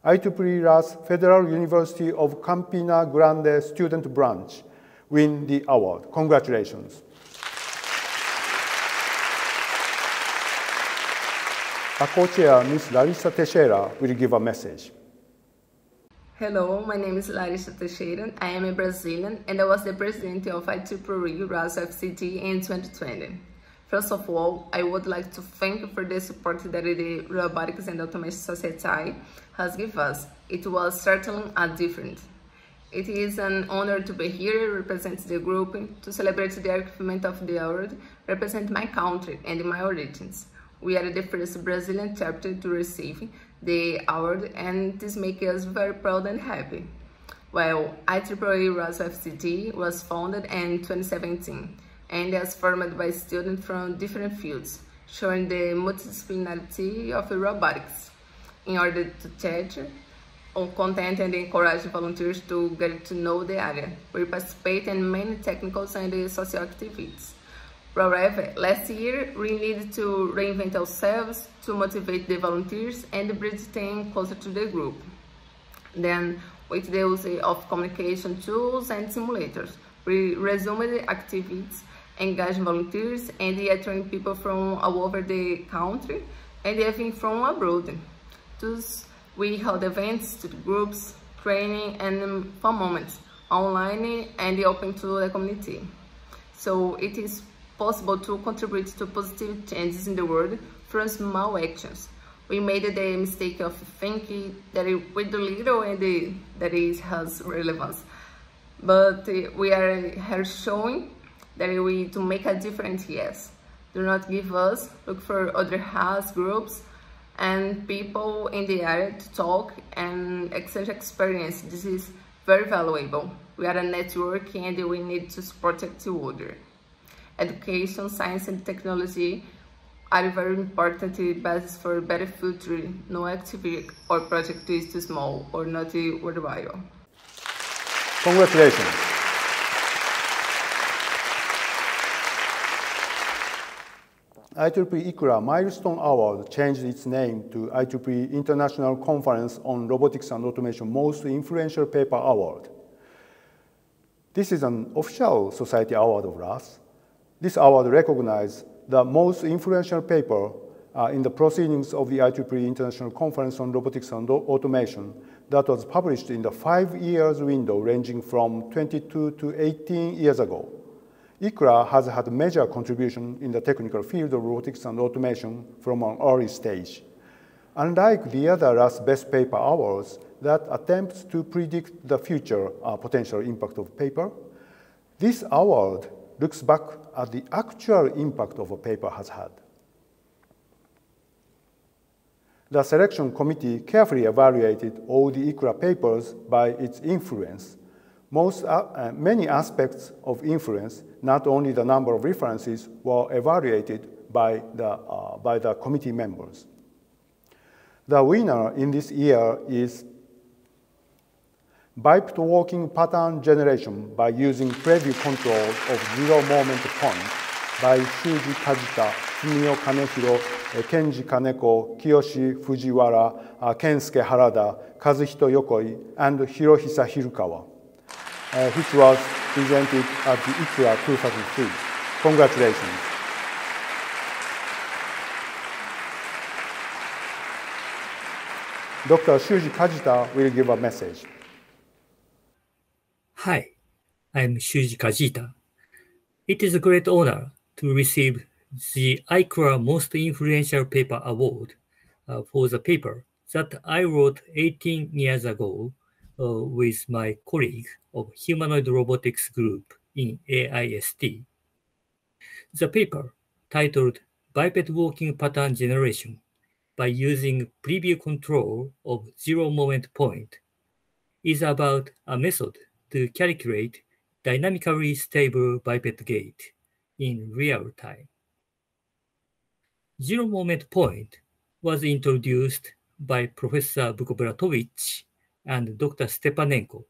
IEEE RAS Federal University of Campina Grande Student Branch win the award. Congratulations. Our co-chair, Ms. Larissa Teixeira, will give a message. Hello, my name is Larissa Teixeira. I am a Brazilian and I was the president of IEEE RAS FCT in 2020. First of all, I would like to thank you for the support that the Robotics and Automation Society has given us. It was certainly a different. It is an honor to be here, represent the group, to celebrate the achievement of the award, represent my country and my origins. We are the first Brazilian chapter to receive the award, and this makes us very proud and happy. Well, IEEE RAS FCT was founded in 2017 and is formed by students from different fields, showing the multidisciplinarity of robotics in order to teach on content and encourage volunteers to get to know the area. We participate in many technical and social activities. However, last year we needed to reinvent ourselves to motivate the volunteers and bring them closer to the group. Then, with the use of communication tools and simulators, we resumed the activities, engaging volunteers and train people from all over the country and even from abroad. Thus, we held events to the groups, training and fun moments online and open to the community. So it is possible to contribute to positive changes in the world from small actions. We made the mistake of thinking that we do little and that it has relevance. But we are here showing that we to make a difference, yes. Do not give us, look for other house groups and people in the area to talk and exchange experience. This is very valuable. We are a network and we need to support each other. Education, science and technology are very important basis for a better future. No activity or project is too small or not worthwhile. Congratulations. IEEE ICRA Milestone Award changed its name to IEEE International Conference on Robotics and Automation Most Influential Paper Award. This is an official society award of RAS. This award recognizes the most influential paper in the proceedings of the IEEE International Conference on Robotics and Automation that was published in the 5 years window ranging from 22 to 18 years ago. ICRA has had a major contribution in the technical field of robotics and automation from an early stage. Unlike the other RAS Best Paper Awards that attempts to predict the future potential impact of paper, this award looks back at the actual impact of a paper has had. The selection committee carefully evaluated all the ICRA papers by its influence. Many aspects of influence, not only the number of references, were evaluated by the committee members. The winner in this year is Biped Walking Pattern Generation by using Preview Control of Zero Moment Point by Shuji Kajita, Fumio Kanehiro, Kenji Kaneko, Kiyoshi Fujiwara, Kensuke Harada, Kazuhito Yokoi, and Hirohisa Hirukawa, which was presented at the ICRA 2003. Congratulations. Dr. Shuji Kajita will give a message. Hi, I'm Shuji Kajita. It is a great honor to receive the ICRA Most Influential Paper Award for the paper that I wrote 18 years ago with my colleague of Humanoid Robotics Group in AIST. The paper, titled Biped Walking Pattern Generation by using Preview Control of Zero Moment Point, is about a method to calculate dynamically stable biped gait in real time. Zero moment point was introduced by Professor Vukobratovich and Dr. Stepanenko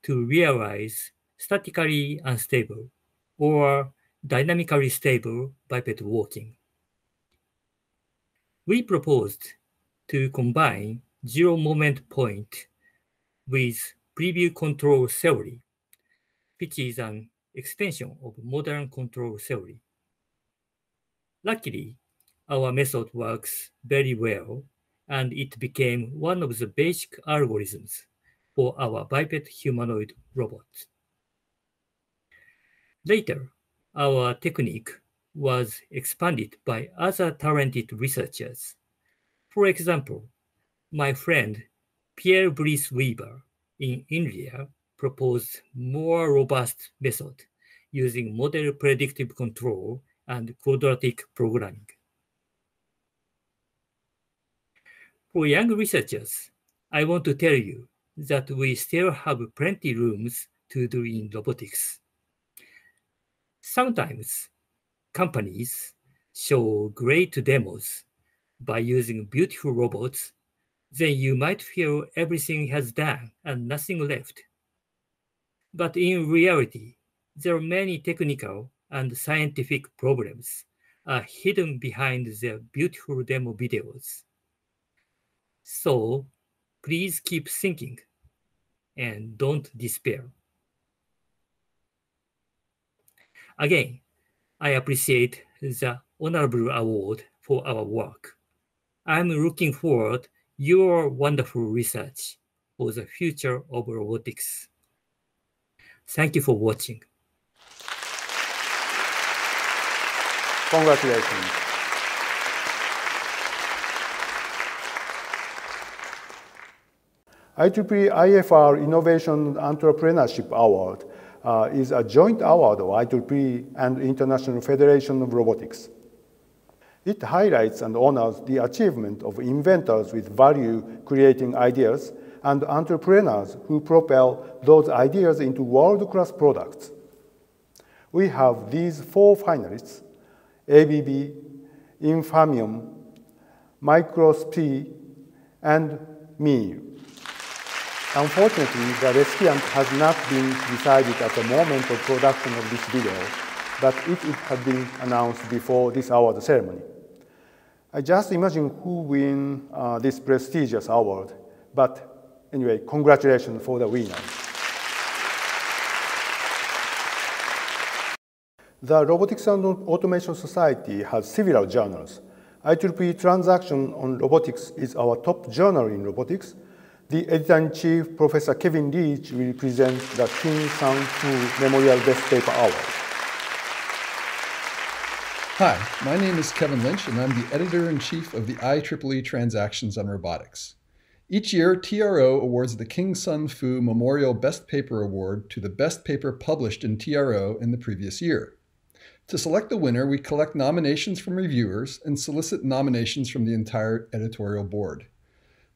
to realize statically unstable or dynamically stable biped walking. We proposed to combine zero moment point with preview control theory, which is an extension of modern control theory. Luckily, our method works very well, and it became one of the basic algorithms for our biped humanoid robot. Later, our technique was expanded by other talented researchers. For example, my friend Pierre Brice Weber in India proposed more robust method using model predictive control and quadratic programming. For young researchers, I want to tell you that we still have plenty rooms to do in robotics. Sometimes companies show great demos by using beautiful robots, then you might feel everything has done and nothing left. But in reality, there are many technical and scientific problems hidden behind their beautiful demo videos. So please keep thinking and don't despair. Again, I appreciate the honorable award for our work. I'm looking forward to your wonderful research for the future of robotics. Thank you for watching. Congratulations. IEEE IFR Innovation Entrepreneurship Award is a joint award of IEEE and International Federation of Robotics. It highlights and honors the achievement of inventors with value-creating ideas and entrepreneurs who propel those ideas into world-class products. We have these 4 finalists: ABB, Infamium, Microsp, and me. Unfortunately, the recipient has not been decided at the moment of production of this video, but it had been announced before this award ceremony. I just imagine who win this prestigious award, but anyway, congratulations for the winner. The Robotics and Automation Society has several journals. IEEE Transaction on Robotics is our top journal in robotics. The editor-in-chief, Professor Kevin Leach, will present the Kim Sang-Fu Memorial Best Paper Award. Hi, my name is Kevin Lynch, and I'm the editor-in-chief of the IEEE Transactions on Robotics. Each year, TRO awards the King Sun Fu Memorial Best Paper Award to the best paper published in TRO in the previous year. To select the winner, we collect nominations from reviewers and solicit nominations from the entire editorial board.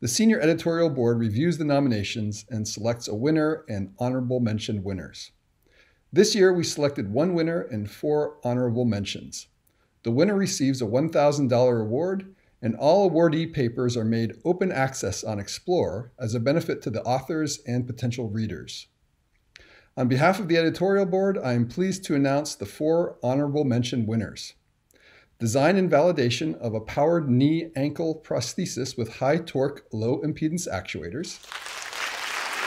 The senior editorial board reviews the nominations and selects a winner and honorable mention winners. This year, we selected one winner and 4 honorable mentions. The winner receives a $1,000 award, and all awardee papers are made open access on Explore as a benefit to the authors and potential readers. On behalf of the editorial board, I am pleased to announce the 4 honorable mention winners. Design and validation of a powered knee-ankle prosthesis with high-torque, low-impedance actuators.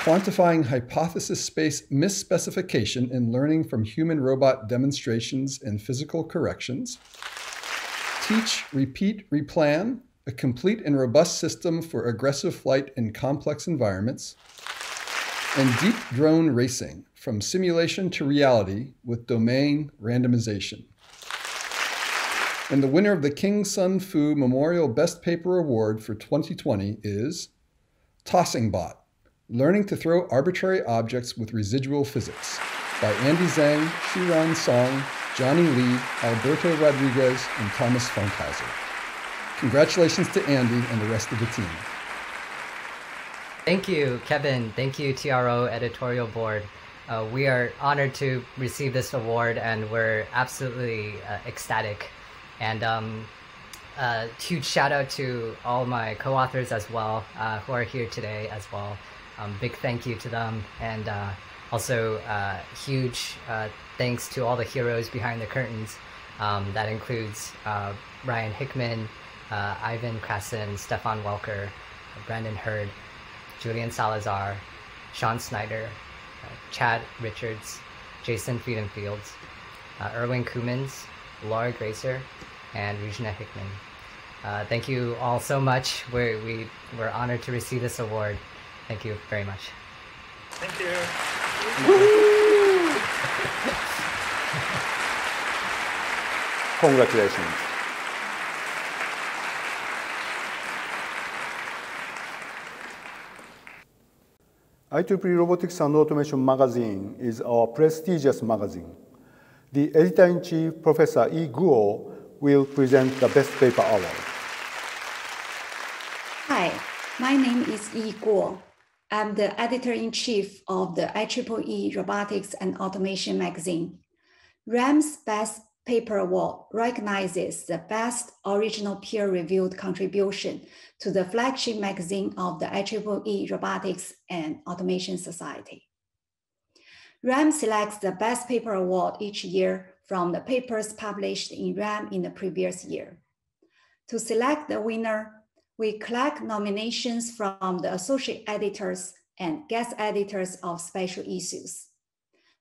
Quantifying hypothesis space misspecification in learning from human-robot demonstrations and physical corrections. Teach, repeat, replan, a complete and robust system for aggressive flight in complex environments. And deep drone racing, from simulation to reality with domain randomization. And the winner of the King Sun Fu Memorial Best Paper Award for 2020 is Tossing Bot, Learning to Throw Arbitrary Objects with Residual Physics by Andy Zhang, Xiran Song, Johnny Lee, Alberto Rodriguez, and Thomas Funkhauser. Congratulations to Andy and the rest of the team. Thank you, Kevin. Thank you, TRO Editorial Board. We are honored to receive this award, and we're absolutely ecstatic. And huge shout out to all my co-authors as well, who are here today as well. Big thank you to them, and also huge thanks to all the heroes behind the curtains. That includes Ryan Hickman, Ivan Krasin, Stefan Welker, Brandon Hurd, Julian Salazar, Sean Snyder, Chad Richards, Jason Friedenfields, Erwin Kumans, Laura Gracer, and Regina Hickman. Thank you all so much. We're honored to receive this award. Thank you very much. Thank you. Congratulations. IEEE Robotics and Automation magazine is our prestigious magazine. The editor-in-chief, Professor E. Guo, will present the Best Paper Award. Hi, my name is E. Guo. I'm the editor-in-chief of the IEEE Robotics and Automation magazine. RAM's Best Paper Award recognizes the best original peer-reviewed contribution to the flagship magazine of the IEEE Robotics and Automation Society. RAM selects the Best Paper Award each year from the papers published in RAM in the previous year. To select the winner, we collect nominations from the associate editors and guest editors of special issues.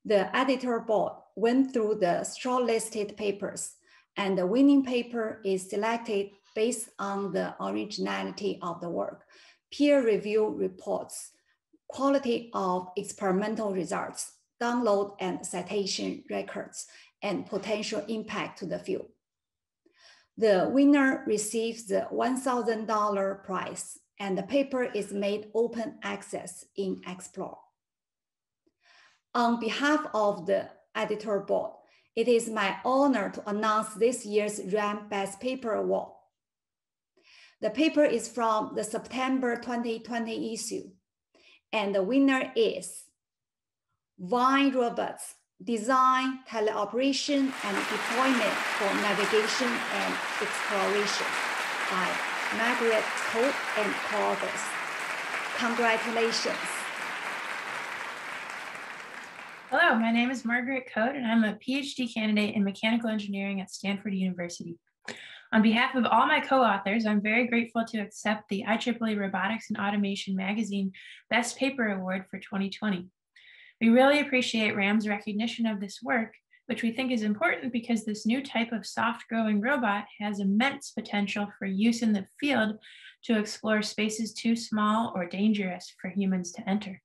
The editor board went through the shortlisted papers, and the winning paper is selected based on the originality of the work, peer review reports, quality of experimental results, download and citation records, and potential impact to the field. The winner receives the $1,000 prize, and the paper is made open access in Explore. On behalf of the editor board, it is my honor to announce this year's RAM Best Paper Award. The paper is from the September 2020 issue, and the winner is Vine Robots, Design, Teleoperation, and Deployment for Navigation and Exploration by Margaret Coate and co-authors. Congratulations. Hello, my name is Margaret Coate, and I'm a PhD candidate in mechanical engineering at Stanford University. On behalf of all my co-authors, I'm very grateful to accept the IEEE Robotics and Automation magazine Best Paper Award for 2020. We really appreciate RAM's recognition of this work, which we think is important because this new type of soft-growing robot has immense potential for use in the field to explore spaces too small or dangerous for humans to enter.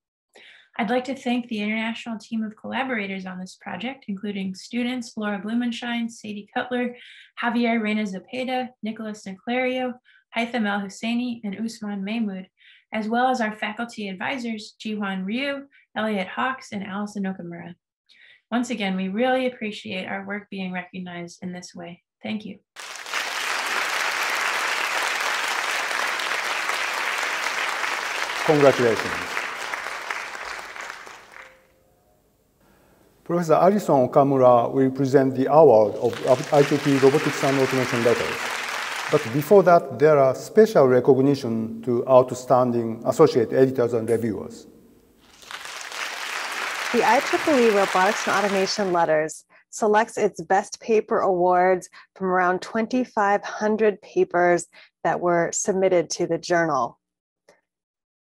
I'd like to thank the international team of collaborators on this project, including students Laura Blumenschein, Sadie Cutler, Javier Reyna Zepeda, Nicholas Niclario, Haitham El Husseini, and Usman Mahmoud, as well as our faculty advisors, Jiwan Ryu, Elliot Hawks, and Allison Okamura. Once again, we really appreciate our work being recognized in this way. Thank you. Congratulations. Professor Alison Okamura will present the award of IEEE Robotics and Automation Letters. But before that, there are special recognition to outstanding associate editors and reviewers. The IEEE Robotics and Automation Letters selects its best paper awards from around 2,500 papers that were submitted to the journal.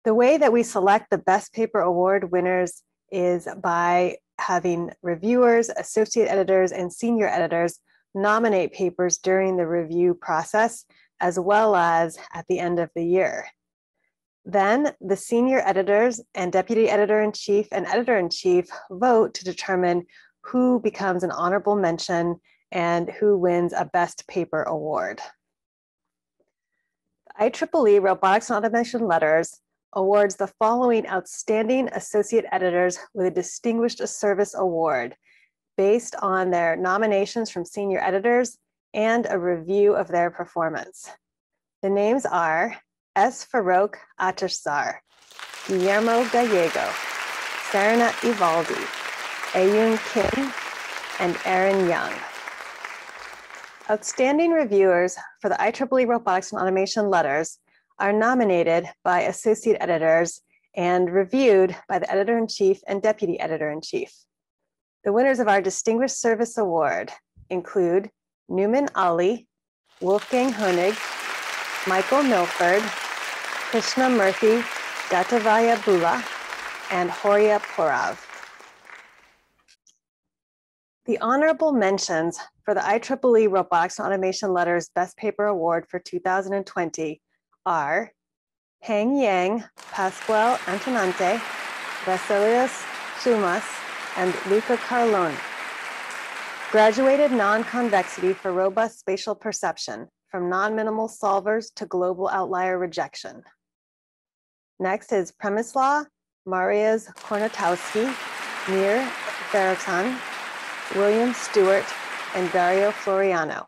The way that we select the best paper award winners is by having reviewers, associate editors, and senior editors nominate papers during the review process, as well as at the end of the year. Then the senior editors and deputy editor-in-chief and editor-in-chief vote to determine who becomes an honorable mention and who wins a best paper award. The IEEE Robotics and Automation Letters awards the following outstanding associate editors with a Distinguished Service Award based on their nominations from senior editors and a review of their performance. The names are S. Farouk Atashzar, Guillermo Gallego, Serena Ivaldi, Ayun Kim, and Aaron Young. Outstanding reviewers for the IEEE Robotics and Automation Letters are nominated by associate editors and reviewed by the editor-in-chief and deputy editor-in-chief. The winners of our Distinguished Service Award include Newman Ali, Wolfgang Honig, Michael Milford, Krishna Murthy, Dattavaya Bula, and Horia Porav. The honorable mentions for the IEEE Robotics and Automation Letters Best Paper Award for 2020 are Heng Yang, Pascual Antonante, Vasilios Sumas, and Luca Carlone. Graduated non-convexity for robust spatial perception, from non-minimal solvers to global outlier rejection. Next is Przemysław Mariusz Kornatowski, Mir Ferrotan, William Stewart, and Dario Floriano,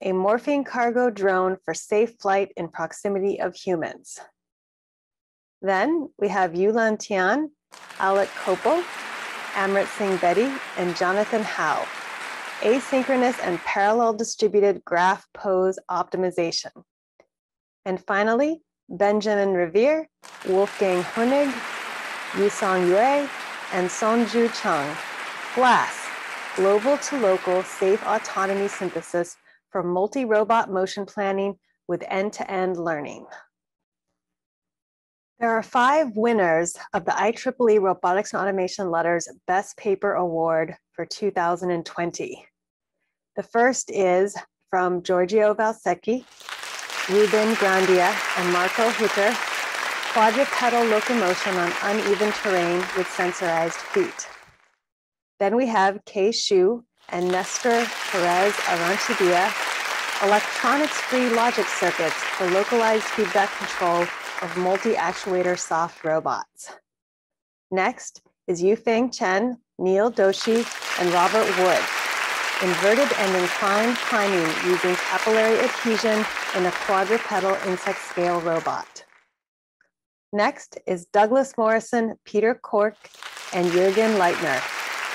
a morphing cargo drone for safe flight in proximity of humans. Then we have Yulan Tian, Alec Kopel, Amrit Singh Bedi, and Jonathan Howe, asynchronous and parallel distributed graph pose optimization. And finally, Benjamin Revere, Wolfgang Honig, Yusong Yue, and Sonju Chung, GLASS, Global to Local Safe Autonomy Synthesis for multi-robot motion planning with end-to-end learning. There are 5 winners of the IEEE Robotics and Automation Letters Best Paper Award for 2020. The first is from Giorgio Valsecchi, Ruben Grandia, and Marco Hutter, quadrupedal locomotion on uneven terrain with sensorized feet. Then we have Kei Shu and Nestor Perez Aranchibia, electronics-free logic circuits for localized feedback control of multi-actuator soft robots. Next is Yufeng Chen, Neil Doshi, and Robert Wood, inverted and inclined climbing using capillary adhesion in a quadrupedal insect scale robot. Next is Douglas Morrison, Peter Cork, and Jürgen Leitner,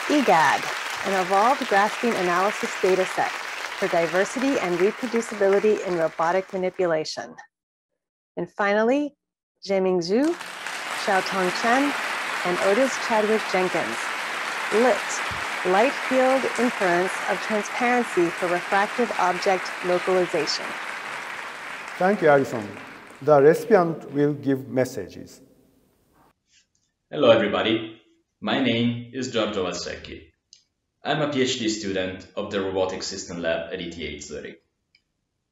EGAD, an evolved grasping analysis data set for diversity and reproducibility in robotic manipulation. And finally, Jieming Zhu, Xiaotong Chen, and Otis Chadwick Jenkins, LIT, Light Field Inference of Transparency for Refractive Object Localization. Thank you, Alison. The recipient will give messages. Hello, everybody. My name is Giorgio Valsecchi. I'm a PhD student of the Robotics System Lab at ETH Zurich.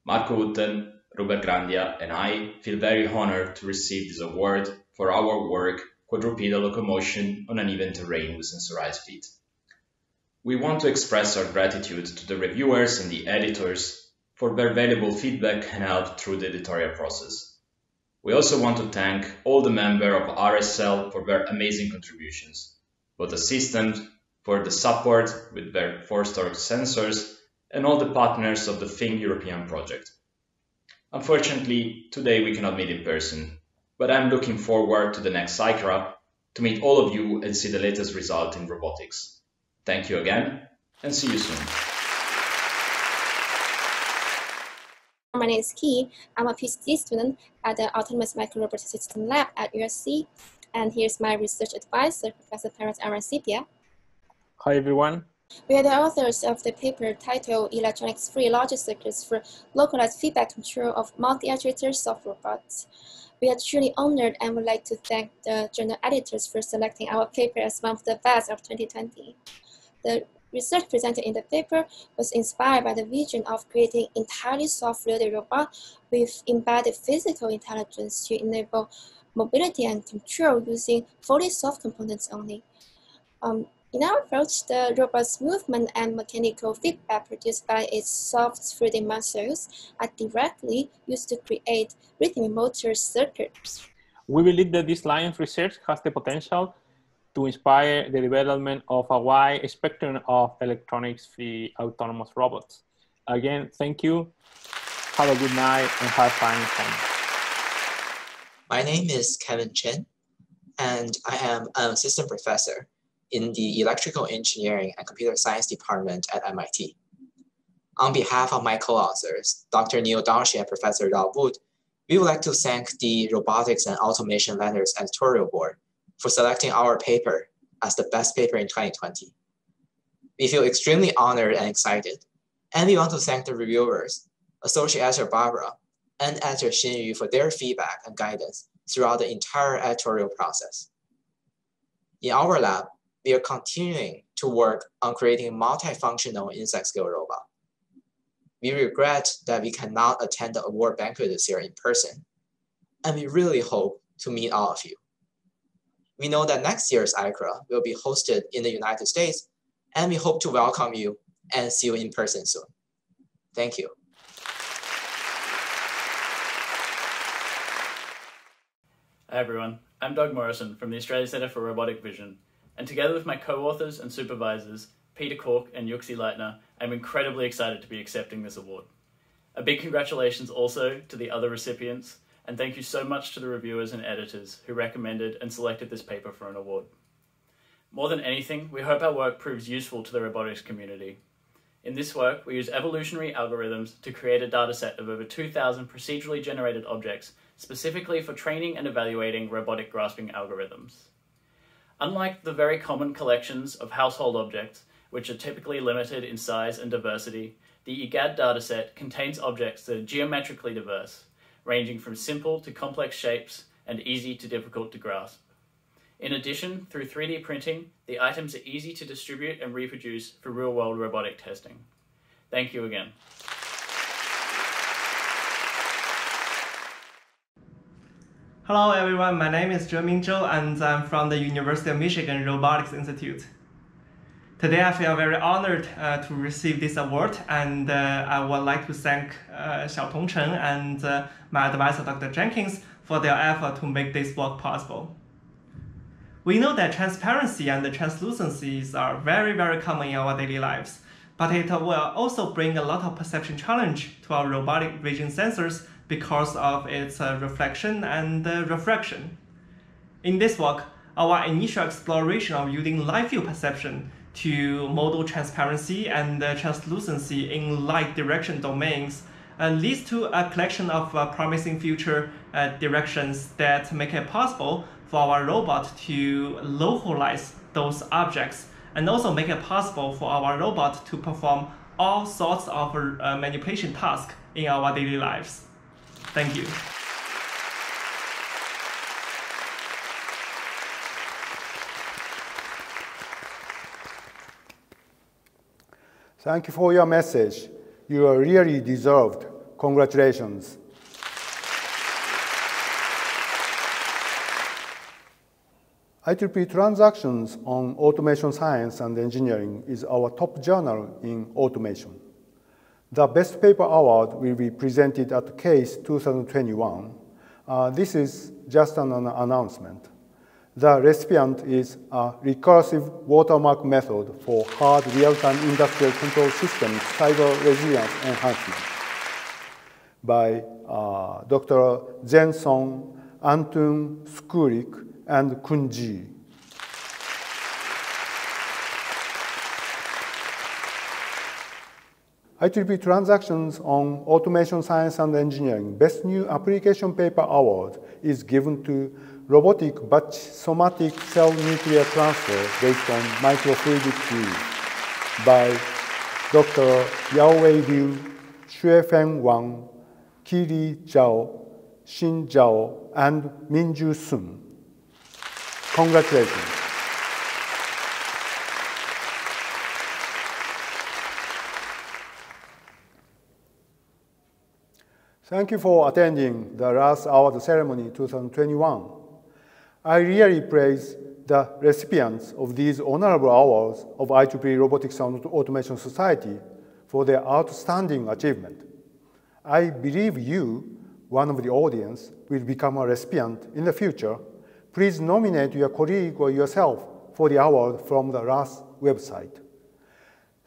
Marco Hutten, Robert Grandia, and I feel very honored to receive this award for our work quadrupedal locomotion on uneven terrain with sensorized feet. We want to express our gratitude to the reviewers and the editors for their valuable feedback and help through the editorial process. We also want to thank all the members of RSL for their amazing contributions, both assistants for the support with their 4-star sensors and all the partners of the Think European project. Unfortunately, today we cannot meet in person, but I'm looking forward to the next ICRA to meet all of you and see the latest result in robotics. Thank you again, and see you soon. My name is Ki. I'm a PhD student at the Autonomous Micro-Robotic System Lab at USC, and here's my research advisor, Professor Paras Arancipia. Hi, everyone. We are the authors of the paper titled Electronics-Free Logic Circuits for Localized Feedback Control of Multi-Actuator Soft Robots. We are truly honored and would like to thank the journal editors for selecting our paper as one of the best of 2020. The research presented in the paper was inspired by the vision of creating entirely soft-loaded robot with embedded physical intelligence to enable mobility and control using fully soft components only. In our approach, the robot's movement and mechanical feedback produced by its soft 3D muscles are directly used to create rhythmic motor circuits. We believe that this line of research has the potential to inspire the development of a wide spectrum of electronics-free autonomous robots. Again, thank you. Have a good night and have fun. My name is Kevin Chen, and I am an assistant professor in the Electrical Engineering and Computer Science Department at MIT. On behalf of my co-authors, Dr. Neil Darshi and Professor Rob Wood, we would like to thank the Robotics and Automation Letters Editorial Board for selecting our paper as the best paper in 2020. We feel extremely honored and excited, and we want to thank the reviewers, Associate Editor Barbara, and Editor Xinyu for their feedback and guidance throughout the entire editorial process. In our lab, we are continuing to work on creating a multifunctional insect scale robot. We regret that we cannot attend the award banquet this year in person, and we really hope to meet all of you. We know that next year's ICRA will be hosted in the United States, and we hope to welcome you and see you in person soon. Thank you. Hi everyone, I'm Doug Morrison from the Australia Centre for Robotic Vision, and together with my co-authors and supervisors, Peter Cork and Yuxi Leitner, I'm incredibly excited to be accepting this award. A big congratulations also to the other recipients, and thank you so much to the reviewers and editors who recommended and selected this paper for an award. More than anything, we hope our work proves useful to the robotics community. In this work, we use evolutionary algorithms to create a dataset of over 2,000 procedurally generated objects specifically for training and evaluating robotic grasping algorithms. Unlike the very common collections of household objects, which are typically limited in size and diversity, the EGAD dataset contains objects that are geometrically diverse, ranging from simple to complex shapes and easy to difficult to grasp. In addition, through 3D printing, the items are easy to distribute and reproduce for real-world robotic testing. Thank you again. Hello everyone, my name is Zheming Zhou and I'm from the University of Michigan Robotics Institute. Today I feel very honored to receive this award, and I would like to thank Xiaotong Chen and my advisor Dr. Jenkins for their effort to make this work possible. We know that transparency and translucencies are very, very common in our daily lives, but it will also bring a lot of perception challenge to our robotic vision sensors because of its reflection and refraction. In this work, our initial exploration of using light field perception to model transparency and translucency in light direction domains leads to a collection of promising future directions that make it possible for our robot to localize those objects, and also make it possible for our robot to perform all sorts of manipulation tasks in our daily lives. Thank you. Thank you for your message. You are really deserved. Congratulations. IEEE Transactions on Automation Science and Engineering is our top journal in automation. The Best Paper Award will be presented at CASE 2021. This is just an announcement. The recipient is a recursive watermark method for hard real-time industrial control systems cyber resilience enhancement by Dr. Zhen Song, Antun Skurik, and Kunji. IEEE Transactions on Automation Science and Engineering Best New Application Paper Award is given to robotic batch somatic cell nuclear transfer based on microfluidic fluid by Dr. Yaowei Liu, Xuefeng Wang, Qili Zhao, Xin Zhao, and Minju Sun. Congratulations. Thank you for attending the last award ceremony 2021. I really praise the recipients of these honorable awards of IEEE Robotics and Automation Society for their outstanding achievement. I believe you, one of the audience, will become a recipient in the future. Please nominate your colleague or yourself for the award from the RAS website.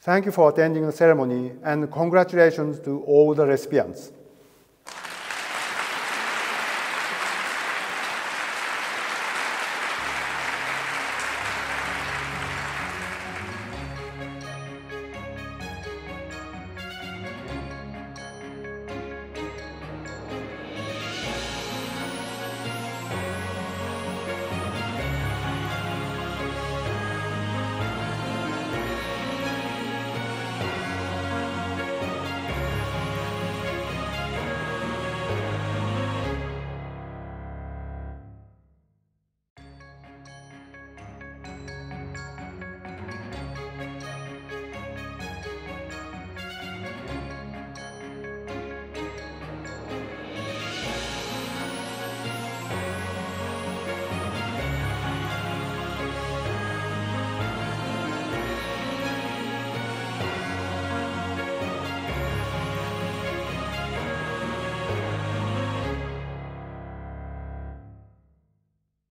Thank you for attending the ceremony, and congratulations to all the recipients.